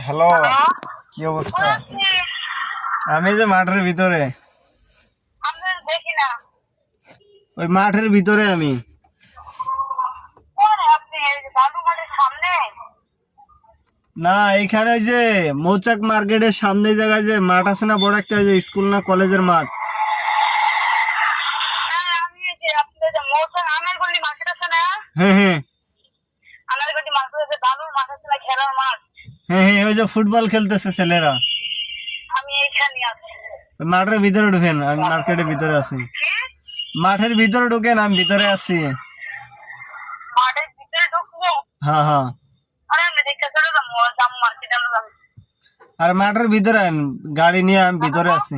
Hello, hello, কি অবস্থা? বলছি আমি যে মাঠের ভিতরে, আপনার দেখি না। ওই মাঠের ভিতরে আমি। কোনে আপনি এই যে বালু মাঠের সামনে? না, এখানে ওই যে মৌচাক মার্কেটের সামনে জায়গায় যে মাঠ আছে না, বড় একটা, ওই যে স্কুল না কলেজের মাঠ। হ্যাঁ, আমি এই যে আপনাদের যে মৌসুম আমের গল্লি মার্কেট আছে না? হ্যাঁ হ্যাঁ আমের গল্লি মার্কেটে যে বালুর মাঠ আছে না, খেলার মাঠ, হ্যাঁ হ্যাঁ, ওই যে ফুটবল খেলতেছে ছেলেরা। আমি এইখানে আছি। ওই মাঠের ভিতরে ঢুকেন, আমি মার্কেটের ভিতরে আছি। কি? মাঠের ভিতরে ঢুকেন, আমি ভিতরে আছি। মাঠের ভিতরে ঢুকবো? হ্যাঁ হ্যাঁ। আরে আমি দেখতে চলে যাবো, যাবো মার্কেটে যাবো। আর মাঠের ভিতরে আন, গাড়ি নিয়ে আমি ভিতরে আছি।